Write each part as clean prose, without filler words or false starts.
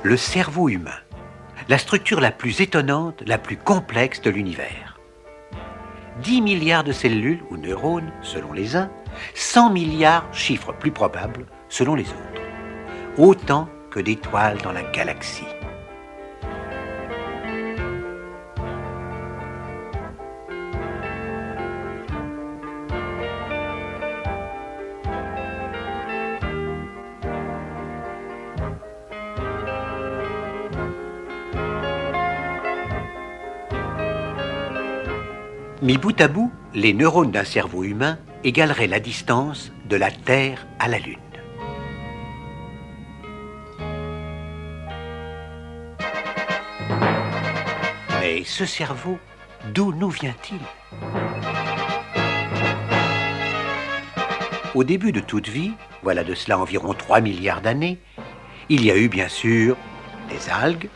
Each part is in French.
Le cerveau humain, la structure la plus étonnante, la plus complexe de l'univers. 10 milliards de cellules ou neurones selon les uns, 100 milliards, chiffre plus probable, selon les autres. Autant que d'étoiles dans la galaxie. Mis bout à bout, les neurones d'un cerveau humain égaleraient la distance de la Terre à la Lune. Mais ce cerveau, d'où nous vient-il? Au début de toute vie, voilà de cela environ 3 milliards d'années, il y a eu bien sûr des algues,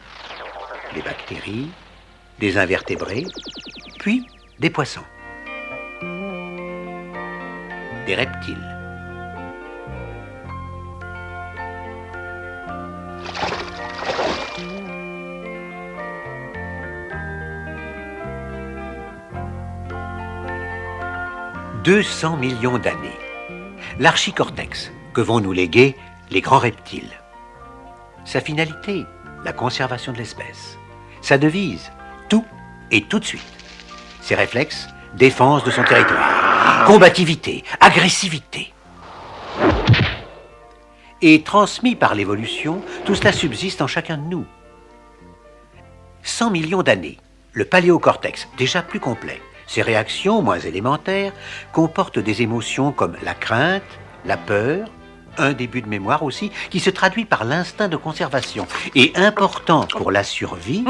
des bactéries, des invertébrés, puis des poissons, des reptiles. « 200 millions d'années. L'archicortex, que vont nous léguer les grands reptiles. Sa finalité, la conservation de l'espèce. Sa devise, tout et tout de suite. Ses réflexes, défense de son territoire, combativité, agressivité. Et transmis par l'évolution, tout cela subsiste en chacun de nous. 100 millions d'années, le paléocortex, déjà plus complet. Ses réactions, moins élémentaires, comportent des émotions comme la crainte, la peur, un début de mémoire aussi, qui se traduit par l'instinct de conservation. Et important pour la survie,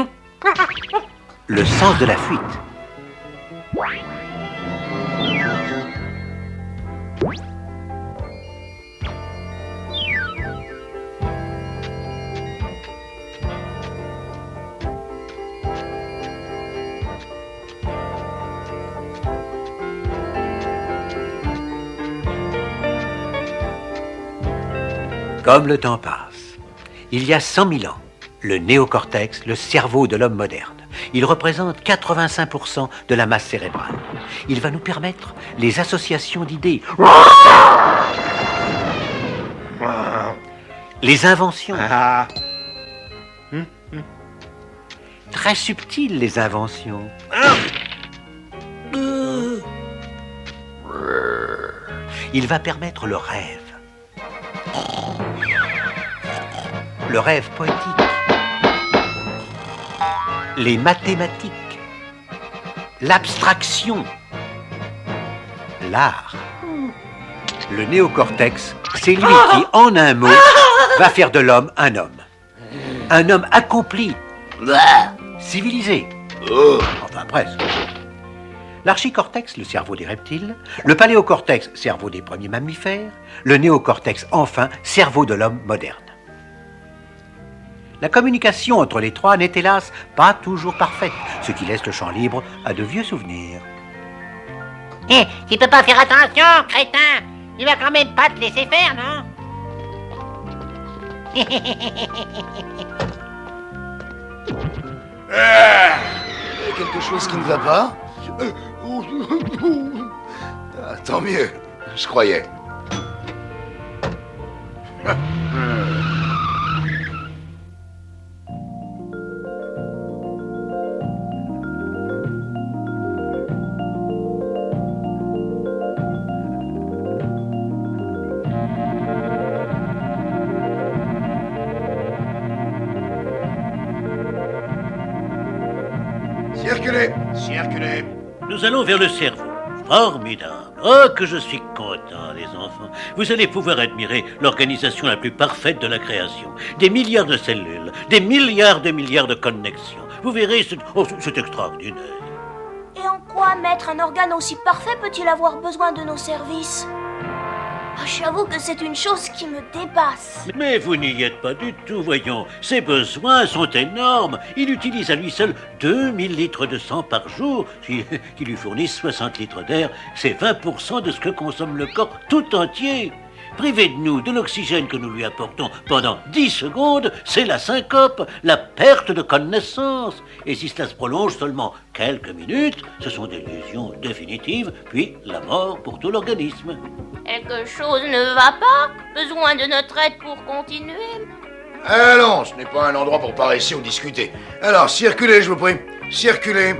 le sens de la fuite. Comme le temps passe, il y a 100 000 ans, le néocortex, le cerveau de l'homme moderne. Il représente 85% de la masse cérébrale. Il va nous permettre les associations d'idées, les inventions. Très subtiles, les inventions. Il va permettre le rêve. Le rêve poétique, les mathématiques, l'abstraction, l'art. Le néocortex, c'est lui qui, en un mot, va faire de l'homme un homme. Un homme accompli, civilisé. Enfin, presque. L'archicortex, le cerveau des reptiles, le paléocortex, cerveau des premiers mammifères, le néocortex, enfin, cerveau de l'homme moderne. La communication entre les trois n'est hélas pas toujours parfaite, ce qui laisse le champ libre à de vieux souvenirs. Hé, tu peux pas faire attention, crétin! Il va quand même pas te laisser faire, non? Il y a quelque chose qui ne va pas? Ah, tant mieux, je croyais. Circulez! Circulez! Nous allons vers le cerveau. Formidable. Oh, que je suis content, les enfants. Vous allez pouvoir admirer l'organisation la plus parfaite de la création. Des milliards de cellules, des milliards de connexions. Vous verrez, c'est extraordinaire. Et en quoi, maître, un organe aussi parfait peut-il avoir besoin de nos services? J'avoue que c'est une chose qui me dépasse. Mais vous n'y êtes pas du tout, voyons. Ses besoins sont énormes. Il utilise à lui seul 2000 litres de sang par jour, qui lui fournissent 60 litres d'air. C'est 20% de ce que consomme le corps tout entier. Privé de nous, de l'oxygène que nous lui apportons pendant 10 secondes, c'est la syncope, la perte de connaissance. Et si cela se prolonge seulement quelques minutes, ce sont des lésions définitives, puis la mort pour tout l'organisme. Quelque chose ne va pas? Besoin de notre aide pour continuer? Allons, ce n'est pas un endroit pour paresser ou discuter. Alors, circulez, je vous prie. Circulez.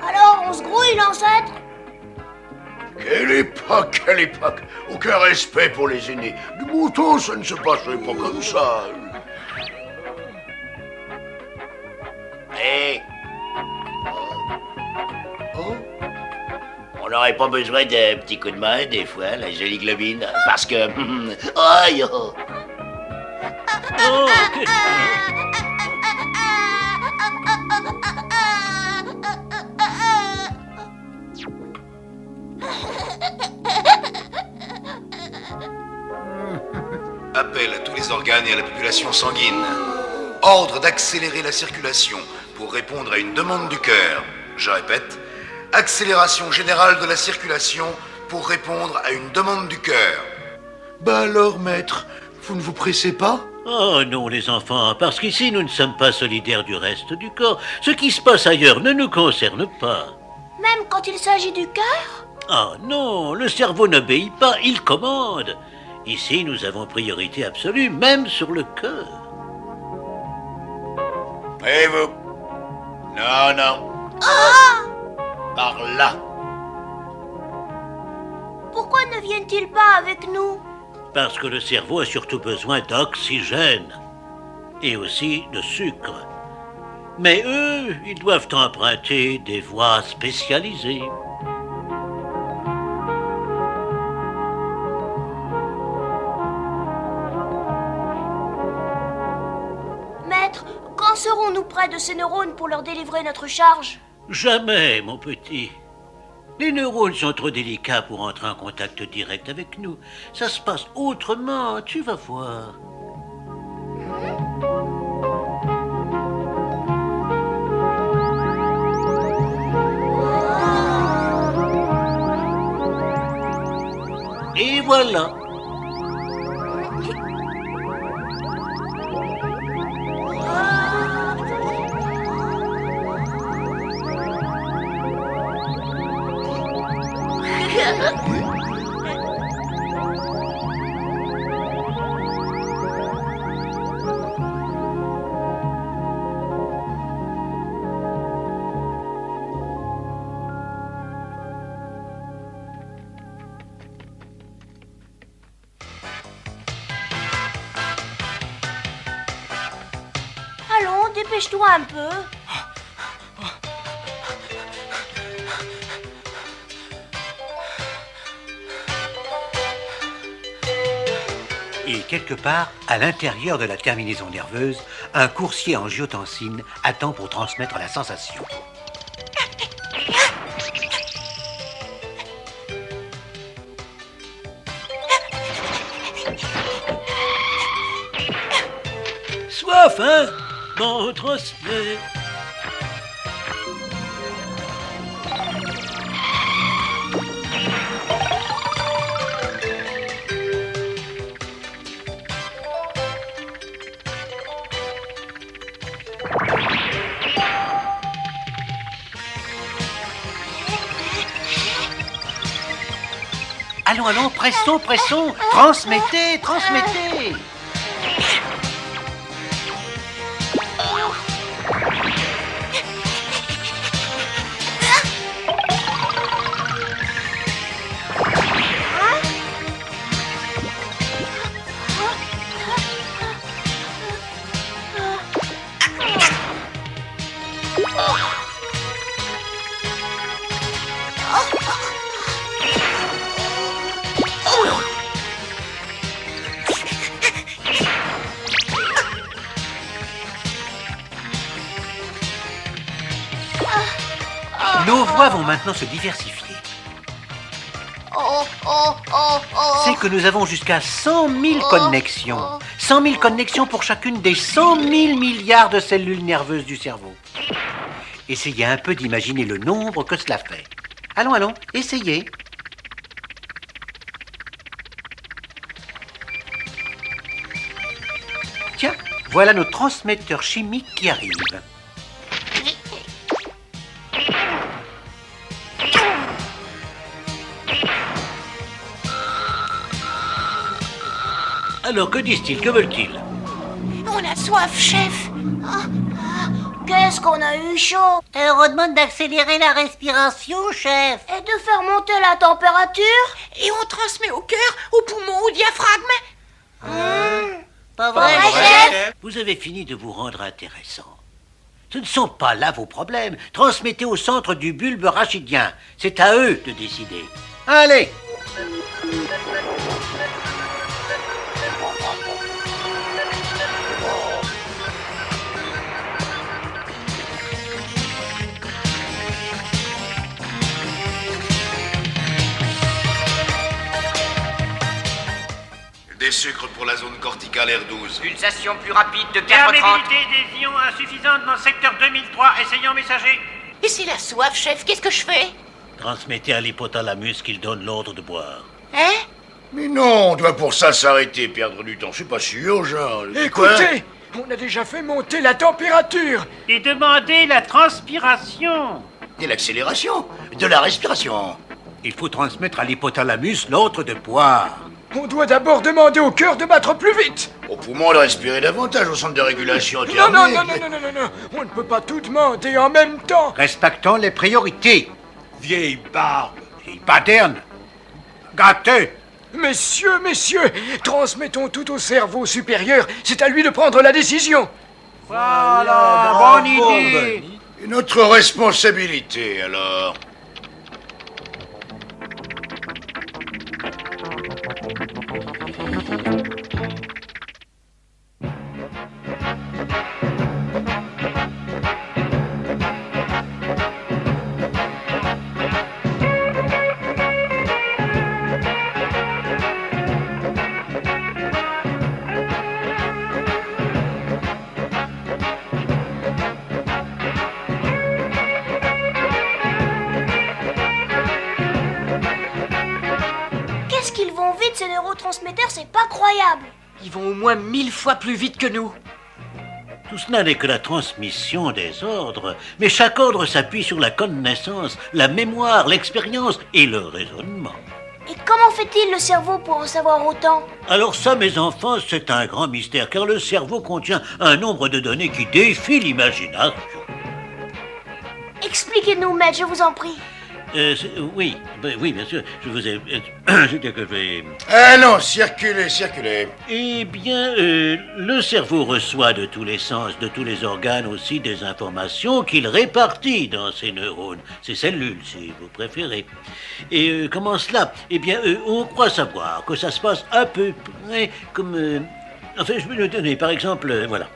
Alors, on se grouille, l'ancêtre? Quelle époque, quelle époque. Aucun respect pour les aînés. Du mouton, ça ne se passerait pas comme ça. Hé, Oh, on n'aurait pas besoin d'un petit coup de main, des fois, la jolie globine, parce que... Aïe, oh. Oh, ok. appel à tous les organes et à la population sanguine. Ordre d'accélérer la circulation pour répondre à une demande du cœur. Je répète, accélération générale de la circulation pour répondre à une demande du cœur. Bah alors, maître, vous ne vous pressez pas? Oh non, les enfants, parce qu'ici, nous ne sommes pas solidaires du reste du corps. Ce qui se passe ailleurs ne nous concerne pas. Même quand il s'agit du cœur? Ah non, le cerveau n'obéit pas, il commande. Ici, nous avons priorité absolue, même sur le cœur. Et vous? Non, non. Par là. Pourquoi ne viennent-ils pas avec nous? Parce que le cerveau a surtout besoin d'oxygène. Et aussi de sucre. Mais eux, ils doivent emprunter des voies spécialisées. Maître, quand serons-nous près de ces neurones pour leur délivrer notre charge? Jamais, mon petit. Les neurones sont trop délicats pour entrer en contact direct avec nous. Ça se passe autrement, tu vas voir. Et voilà. Allons, dépêche-toi un peu. Et quelque part, à l'intérieur de la terminaison nerveuse, un coursier en angiotensine attend pour transmettre la sensation. Soif, hein? Bon, transmet. Allons, allons, pressons, pressons, transmettez, transmettez. Nos voix vont maintenant se diversifier. Oh, oh, oh, oh. C'est que nous avons jusqu'à 100 000 connexions. 100 000 connexions pour chacune des 100 000 milliards de cellules nerveuses du cerveau. Essayez un peu d'imaginer le nombre que cela fait. Allons, allons, essayez. Tiens, voilà nos transmetteurs chimiques qui arrivent. Alors, que disent-ils? Que veulent-ils? On a soif, chef. Qu'est-ce qu'on a eu chaud? On redemande d'accélérer la respiration, chef. Et de faire monter la température? Et on transmet au cœur, au poumon, au diaphragme. Pas vrai, vrai, chef? Vous avez fini de vous rendre intéressant. Ce ne sont pas là vos problèmes. Transmettez au centre du bulbe rachidien. C'est à eux de décider. Allez! Des sucres pour la zone corticale R12. Pulsation plus rapide de 4,30. Perméabilité des ions insuffisante dans le secteur 2003. Essayons messager. Et c'est la soif, chef. Qu'est-ce que je fais? Transmettez à l'hypothalamus qu'il donne l'ordre de boire. Hein? Mais non, on doit pour ça s'arrêter, perdre du temps. Je suis pas sûr, genre. Écoutez, on a déjà fait monter la température. Et demandez la transpiration. Et l'accélération de la respiration. Il faut transmettre à l'hypothalamus l'ordre de boire. On doit d'abord demander au cœur de battre plus vite. Au poumon, de respirer davantage au centre de régulation Non, thermique. non, non, non, non, non, non, non. On ne peut pas tout demander en même temps. Respectons les priorités. Vieille barbe, vieille paterne. Gâteux. Messieurs, messieurs, transmettons tout au cerveau supérieur. C'est à lui de prendre la décision. Voilà, bonne idée. Et notre responsabilité, alors. Qu'est-ce qu'ils vont vite, ces neurotransmetteurs, c'est pas croyable. Ils vont au moins 1000 fois plus vite que nous. Tout cela n'est que la transmission des ordres, mais chaque ordre s'appuie sur la connaissance, la mémoire, l'expérience et le raisonnement. Et comment fait-il le cerveau pour en savoir autant? Alors ça, mes enfants, c'est un grand mystère, car le cerveau contient un nombre de données qui défie l'imagination. Expliquez-nous, maître, je vous en prie. Oui, oui, bien sûr, je vous ai... C'était que je vais... Ah non, circulez, circulez. Eh bien, le cerveau reçoit de tous les sens, de tous les organes aussi, des informations qu'il répartit dans ses neurones, ses cellules, si vous préférez. Et comment cela? Eh bien, on croit savoir que ça se passe à peu près comme... Enfin, je peux le donner, par exemple, voilà.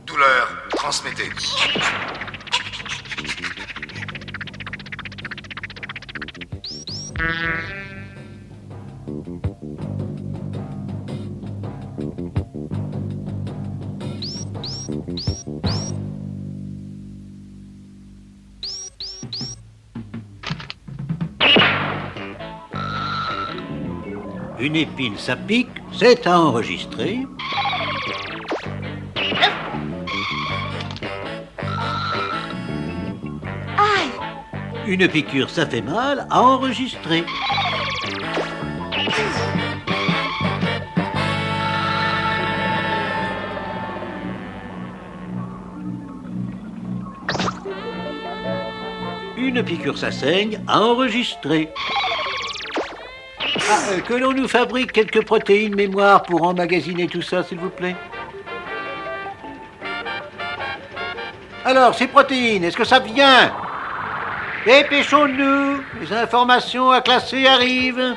Douleur, transmettez. Une épine, ça pique, c'est à enregistrer. Aïe! Une piqûre, ça fait mal, à enregistrer. Une piqûre, ça saigne, à enregistrer. Que l'on nous fabrique quelques protéines mémoire pour emmagasiner tout ça, s'il vous plaît. Alors, ces protéines, est-ce que ça vient? Dépêchons-nous, les informations à classer arrivent.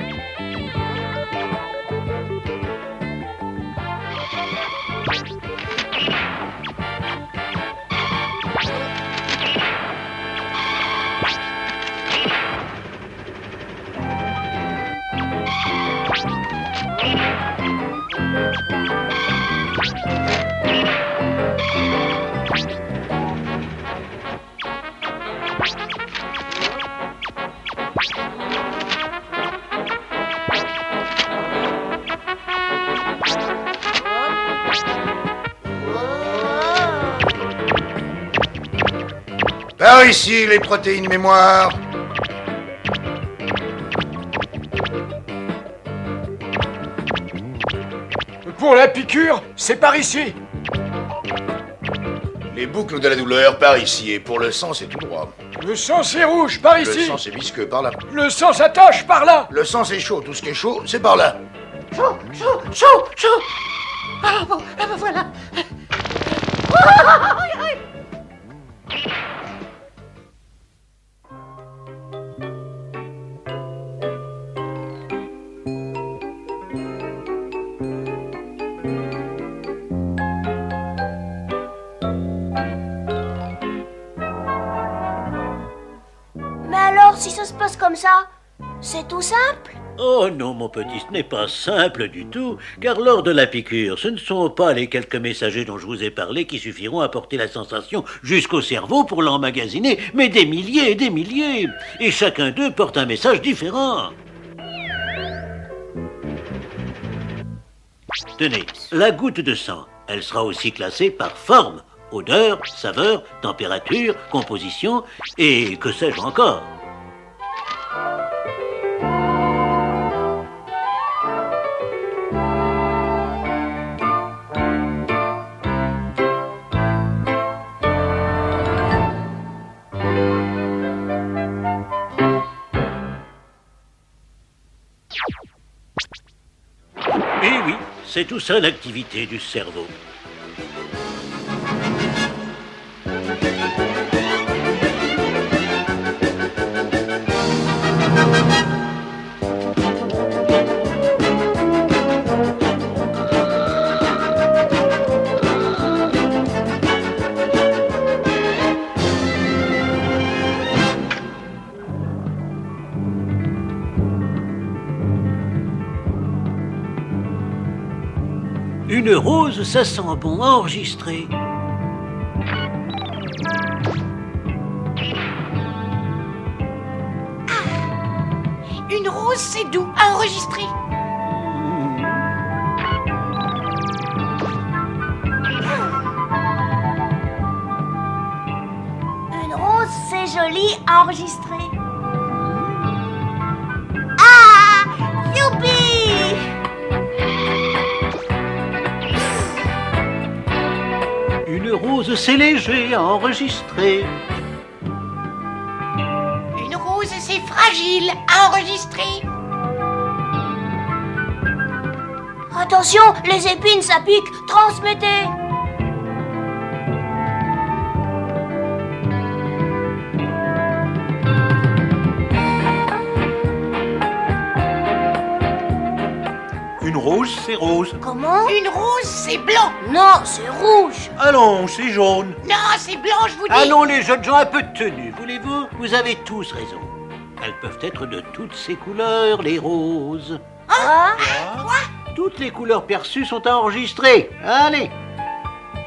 Par ici, les protéines mémoire. Pour la piqûre, c'est par ici. Les boucles de la douleur, par ici. Et pour le sang, c'est tout droit. Le sang, c'est rouge, par Le ici. sang, c'est visqueux, par là. Le sang s'attache, par là. Le sang, c'est chaud. Tout ce qui est chaud, c'est par là. Chaud. Ah bon, voilà. Mais alors, si ça se passe comme ça, c'est tout simple? Oh non, mon petit, ce n'est pas simple du tout, car lors de la piqûre, ce ne sont pas les quelques messagers dont je vous ai parlé qui suffiront à porter la sensation jusqu'au cerveau pour l'emmagasiner, mais des milliers et des milliers. Et chacun d'eux porte un message différent. Tenez, la goutte de sang, elle sera aussi classée par forme, odeur, saveur, température, composition, et que sais-je encore. Eh oui, c'est tout ça l'activité du cerveau. Une rose, ça sent bon, enregistré. Une rose, c'est doux, à enregistrer. Une rose, c'est joli à enregistrer. Ah! Youpi! Une rose, c'est léger à enregistrer. Une rose, c'est fragile, à enregistrer. Attention, les épines, ça pique. Transmettez. Une rose, c'est rose. Comment? Une rose, c'est blanc. Non, c'est rouge. Allons, c'est jaune. Non, c'est blanc, je vous dis. Allons, les jeunes gens, un peu de tenue, voulez-vous? Vous avez tous raison. Elles peuvent être de toutes ces couleurs, les roses. Hein? Toutes les couleurs perçues sont enregistrées. Allez.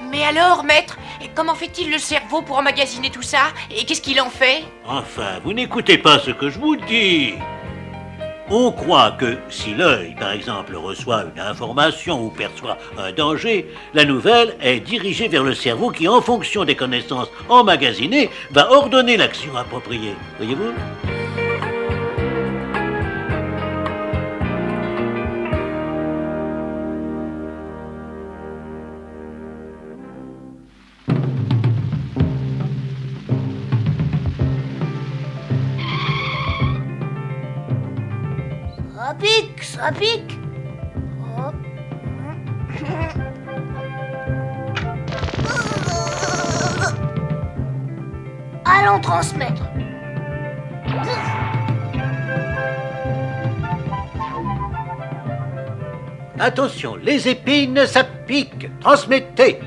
Mais alors, maître, comment fait-il le cerveau pour emmagasiner tout ça? Et qu'est-ce qu'il en fait? Enfin, vous n'écoutez pas ce que je vous dis. On croit que si l'œil, par exemple, reçoit une information ou perçoit un danger, la nouvelle est dirigée vers le cerveau qui, en fonction des connaissances emmagasinées, va ordonner l'action appropriée. Voyez-vous? Ça pique, ça pique. Oh. Allons transmettre. Attention, les épines, ça pique. Transmettez.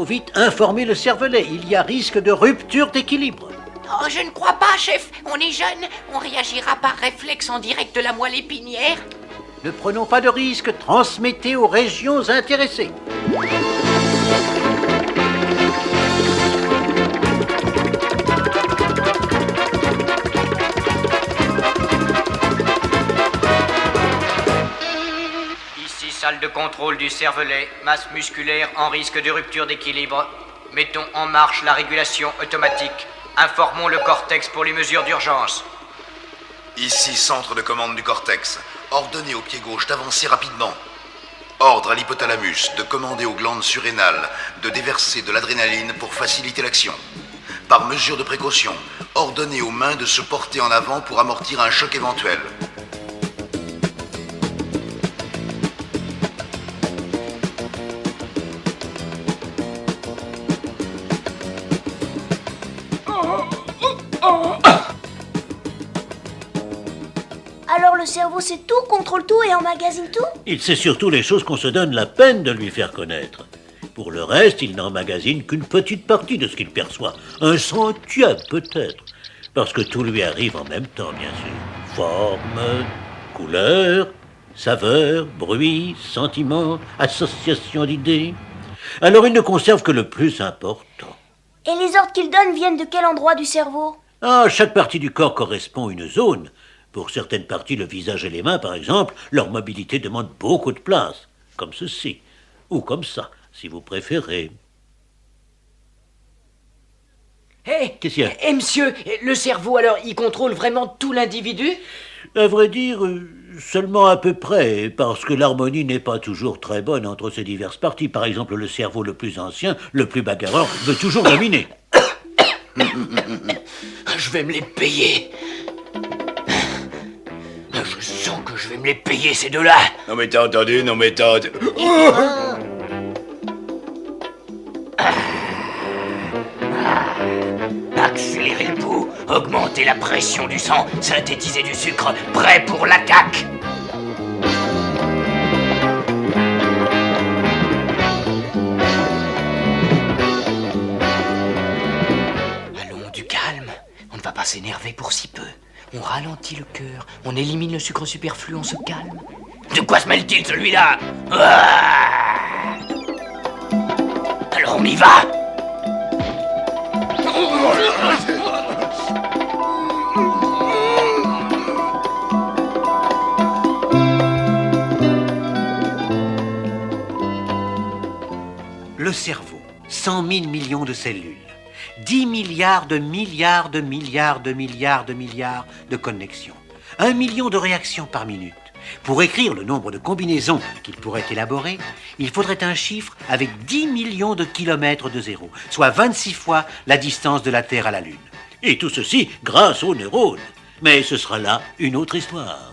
vite informer le cervelet. Il y a risque de rupture d'équilibre. Oh, je ne crois pas, chef. On est jeune. On réagira par réflexe en direct de la moelle épinière. Ne prenons pas de risques. Transmettez aux régions intéressées. Salle de contrôle du cervelet, masse musculaire en risque de rupture d'équilibre. Mettons en marche la régulation automatique. Informons le cortex pour les mesures d'urgence. Ici, centre de commande du cortex. Ordonnez au pied gauche d'avancer rapidement. Ordre à l'hypothalamus de commander aux glandes surrénales de déverser de l'adrénaline pour faciliter l'action. Par mesure de précaution, ordonnez aux mains de se porter en avant pour amortir un choc éventuel. Alors le cerveau sait tout, contrôle tout et emmagasine tout? Il sait surtout les choses qu'on se donne la peine de lui faire connaître. Pour le reste, il n'emmagasine qu'une petite partie de ce qu'il perçoit. Un centième peut-être. Parce que tout lui arrive en même temps, bien sûr. Forme, couleur, saveur, bruit, sentiment, association d'idées. Alors il ne conserve que le plus important. Et les ordres qu'il donne viennent de quel endroit du cerveau? Ah, chaque partie du corps correspond à une zone. Pour certaines parties, le visage et les mains, par exemple, leur mobilité demande beaucoup de place. Comme ceci. Ou comme ça, si vous préférez. Hé, Qu'est-ce qu'il y a? monsieur, le cerveau, alors, il contrôle vraiment tout l'individu? À vrai dire, seulement à peu près, parce que l'harmonie n'est pas toujours très bonne entre ces diverses parties. Par exemple, le cerveau le plus ancien, le plus bagarreur, veut toujours dominer. Je vais me les payer. Je sens que je vais me les payer, ces deux-là. Non mais t'as entendu, non mais t'as... Accélérer le pouls, augmenter la pression du sang, synthétiser du sucre, prêt pour l'attaque. Allons, du calme. On ne va pas s'énerver pour si peu. On ralentit le cœur, on élimine le sucre superflu, on se calme. De quoi se mêle-t-il, celui-là? Alors on y va. Le cerveau, 100 000 millions de cellules, 10 milliards de milliards de milliards de milliards de milliards de connexions, 1 million de réactions par minute. Pour écrire le nombre de combinaisons qu'il pourrait élaborer, il faudrait un chiffre avec 10 millions de kilomètres de zéro, soit 26 fois la distance de la Terre à la Lune. Et tout ceci grâce aux neurones. Mais ce sera là une autre histoire.